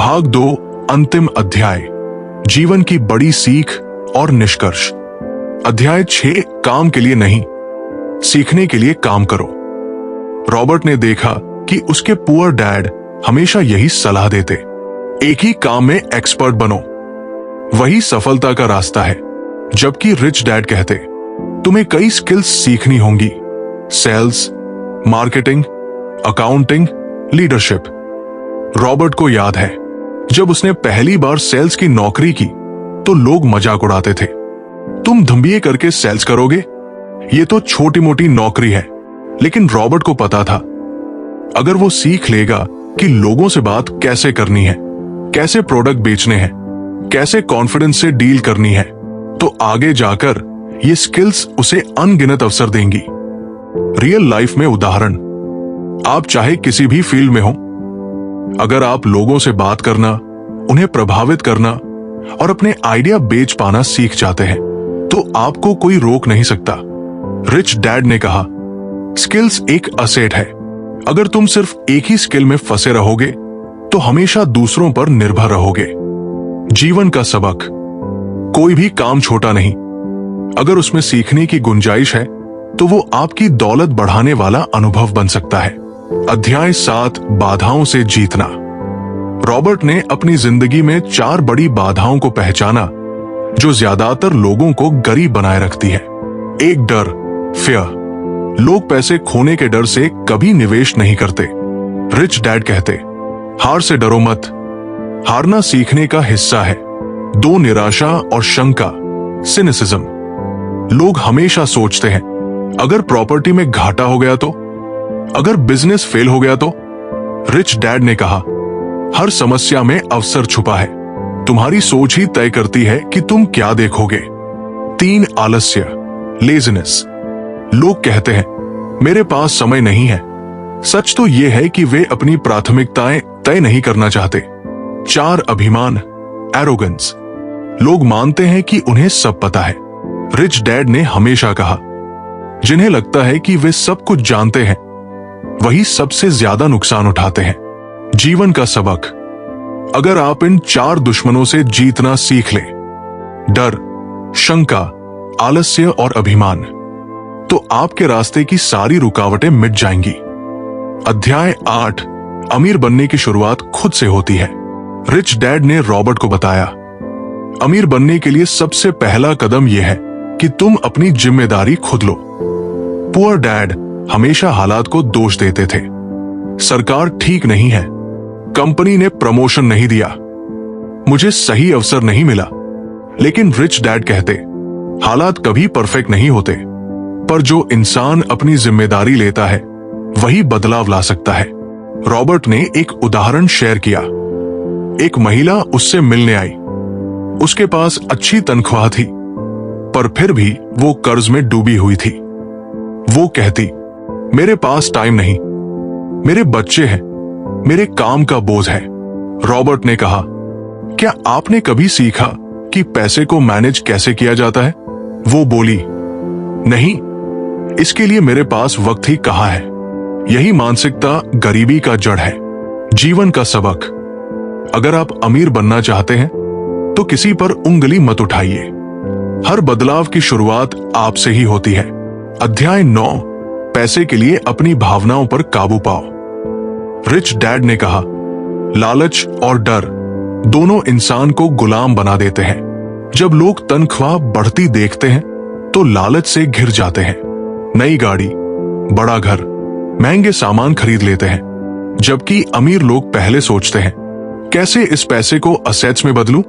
भाग 2 अंतिम अध्याय, जीवन की बड़ी सीख और निष्कर्ष। अध्याय 6 काम के लिए नहीं, सीखने के लिए काम करो। रॉबर्ट ने देखा कि उसके पुअर डैड हमेशा यही सलाह देते, एक ही काम में एक्सपर्ट बनो, वही सफलता का रास्ता है। जबकि रिच डैड कहते, तुम्हें कई स्किल्स सीखनी होंगी, sales, marketing, accounting, leadership. Robert को याद है जब उसने पहली बार सेल्स की नौकरी की तो लोग मजाक उड़ाते थे, तुम धंबिए करके सेल्स करोगे, ये तो छोटी मोटी नौकरी है। लेकिन रॉबर्ट को पता था अगर वो सीख लेगा कि लोगों से बात कैसे करनी है, कैसे प्रोडक्ट बेचने हैं, कैसे कॉन्फिडेंस से डील करनी है, तो आगे जाकर ये स्किल्स उसे अनगिनत अवसर देंगी। रियल लाइफ में उदाहरण, आप चाहे किसी भी फील्ड में हो, अगर आप लोगों से बात करना, उन्हें प्रभावित करना और अपने आइडिया बेच पाना सीख जाते हैं तो आपको कोई रोक नहीं सकता। रिच डैड ने कहा, स्किल्स एक असेट है। अगर तुम सिर्फ एक ही स्किल में फंसे रहोगे तो हमेशा दूसरों पर निर्भर रहोगे। जीवन का सबक, कोई भी काम छोटा नहीं, अगर उसमें सीखने की गुंजाइश है तो वो आपकी दौलत बढ़ाने वाला अनुभव बन सकता है। अध्याय 7 बाधाओं से जीतना। रॉबर्ट ने अपनी जिंदगी में 4 बड़ी बाधाओं को पहचाना जो ज्यादातर लोगों को गरीब बनाए रखती है। एक, डर, फियर। लोग पैसे खोने के डर से कभी निवेश नहीं करते। रिच डैड कहते, हार से डरो मत, हारना सीखने का हिस्सा है। 2, निराशा और शंका, सिनिसिज्म। लोग हमेशा सोचते हैं अगर प्रॉपर्टी में घाटा हो गया तो, अगर बिजनेस फेल हो गया तो। रिच डैड ने कहा, हर समस्या में अवसर छुपा है, तुम्हारी सोच ही तय करती है कि तुम क्या देखोगे। 3, आलस्य, लेजीनेस। लोग कहते हैं मेरे पास समय नहीं है, सच तो यह है कि वे अपनी प्राथमिकताएं तय नहीं करना चाहते। 4, अभिमान, एरोगेंस। लोग मानते हैं कि उन्हें सब पता है। रिच डैड ने हमेशा कहा, जिन्हें लगता है कि वे सब कुछ जानते हैं वही सबसे ज्यादा नुकसान उठाते हैं। जीवन का सबक, अगर आप इन 4 दुश्मनों से जीतना सीख लें, डर, शंका, आलस्य और अभिमान, तो आपके रास्ते की सारी रुकावटें मिट जाएंगी। अध्याय 8 अमीर बनने की शुरुआत खुद से होती है। रिच डैड ने रॉबर्ट को बताया, अमीर बनने के लिए सबसे पहला कदम यह है कि तुम अपनी जिम्मेदारी खुद लो। पुअर डैड हमेशा हालात को दोष देते थे, सरकार ठीक नहीं है, कंपनी ने प्रमोशन नहीं दिया, मुझे सही अवसर नहीं मिला। लेकिन रिच डैड कहते, हालात कभी परफेक्ट नहीं होते, पर जो इंसान अपनी जिम्मेदारी लेता है वही बदलाव ला सकता है। रॉबर्ट ने एक उदाहरण शेयर किया। एक महिला उससे मिलने आई, उसके पास अच्छी तनख्वाह थी पर फिर भी वो कर्ज में डूबी हुई थी। वो कहती, मेरे पास टाइम नहीं, मेरे बच्चे हैं, मेरे काम का बोझ है। रॉबर्ट ने कहा, क्या आपने कभी सीखा कि पैसे को मैनेज कैसे किया जाता है? वो बोली, नहीं, इसके लिए मेरे पास वक्त ही कहाँ है। यही मानसिकता गरीबी का जड़ है। जीवन का सबक, अगर आप अमीर बनना चाहते हैं तो किसी पर उंगली मत उठाइए। हर बदलाव की शुरुआत आपसे ही होती है। अध्याय 9 पैसे के लिए अपनी भावनाओं पर काबू पाओ। रिच डैड ने कहा, लालच और डर दोनों इंसान को गुलाम बना देते हैं। जब लोग तनख्वाह बढ़ती देखते हैं तो लालच से घिर जाते हैं, नई गाड़ी, बड़ा घर, महंगे सामान खरीद लेते हैं। जबकि अमीर लोग पहले सोचते हैं कैसे इस पैसे को असेट्स में बदलूं।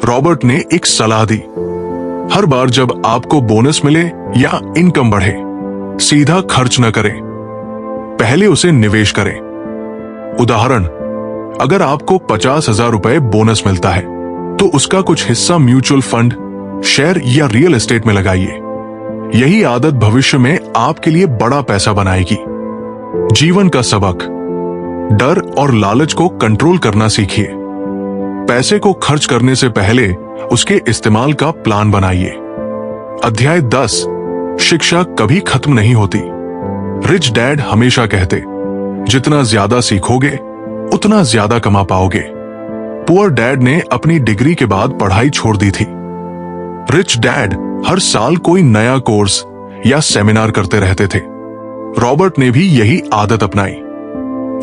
रॉबर्ट ने एक सलाह दी, हर बार जब आपको बोनस मिले या इनकम बढ़े, सीधा खर्च न करें, पहले उसे निवेश करें। उदाहरण, अगर आपको 50,000 रुपए बोनस मिलता है तो उसका कुछ हिस्सा म्यूचुअल फंड, शेयर या रियल एस्टेट में लगाइए। यही आदत भविष्य में आपके लिए बड़ा पैसा बनाएगी। जीवन का सबक, डर और लालच को कंट्रोल करना सीखिए। पैसे को खर्च करने से पहले उसके इस्तेमाल का प्लान बनाइए। अध्याय 10 शिक्षा कभी खत्म नहीं होती। रिच डैड हमेशा कहते, जितना ज्यादा सीखोगे उतना ज्यादा कमा पाओगे। पुअर डैड ने अपनी डिग्री के बाद पढ़ाई छोड़ दी थी। रिच डैड हर साल कोई नया कोर्स या सेमिनार करते रहते थे। रॉबर्ट ने भी यही आदत अपनाई।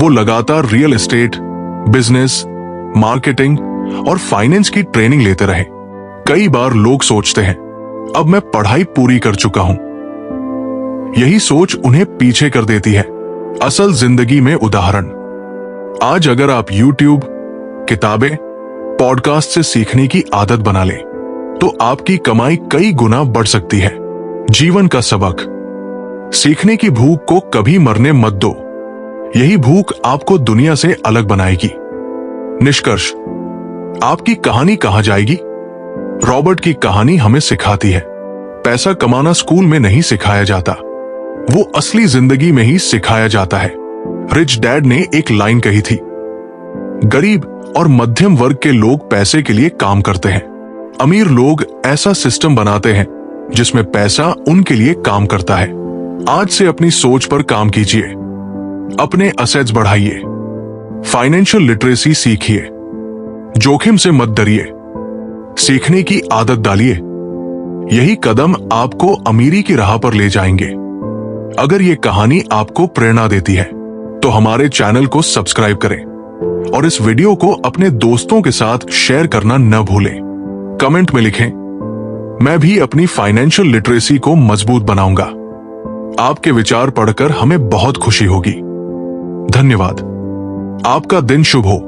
वो लगातार रियल एस्टेट, बिजनेस, मार्केटिंग और फाइनेंस की ट्रेनिंग लेते रहे। कई बार लोग सोचते हैं, अब मैं पढ़ाई पूरी कर चुका हूं। यही सोच उन्हें पीछे कर देती है। असल जिंदगी में उदाहरण, आज अगर आप YouTube, किताबें, पॉडकास्ट से सीखने की आदत बना लें, तो आपकी कमाई कई गुना बढ़ सकती है। जीवन का सबक, सीखने की भूख को कभी मरने मत दो। यही भूख आपको दुनिया से अलग बनाएगी। निष्कर्ष, आपकी कहानी कहां जाएगी? रॉबर्ट की कहानी हमें सिखाती है, पैसा कमाना स्कूल में नहीं सिखाया जाता, वो असली जिंदगी में ही सिखाया जाता है। रिच डैड ने एक लाइन कही थी, गरीब और मध्यम वर्ग के लोग पैसे के लिए काम करते हैं, अमीर लोग ऐसा सिस्टम बनाते हैं जिसमें पैसा उनके लिए काम करता है। आज से अपनी सोच पर काम कीजिए, अपने असेट्स बढ़ाइए, फाइनेंशियल लिटरेसी सीखिए, जोखिम से मत डरिए, सीखने की आदत डालिए। यही कदम आपको अमीरी की राह पर ले जाएंगे। अगर ये कहानी आपको प्रेरणा देती है तो हमारे चैनल को सब्सक्राइब करें और इस वीडियो को अपने दोस्तों के साथ शेयर करना न भूलें। कमेंट में लिखें, मैं भी अपनी फाइनेंशियल लिटरेसी को मजबूत बनाऊंगा। आपके विचार पढ़कर हमें बहुत खुशी होगी। धन्यवाद। आपका दिन शुभ हो।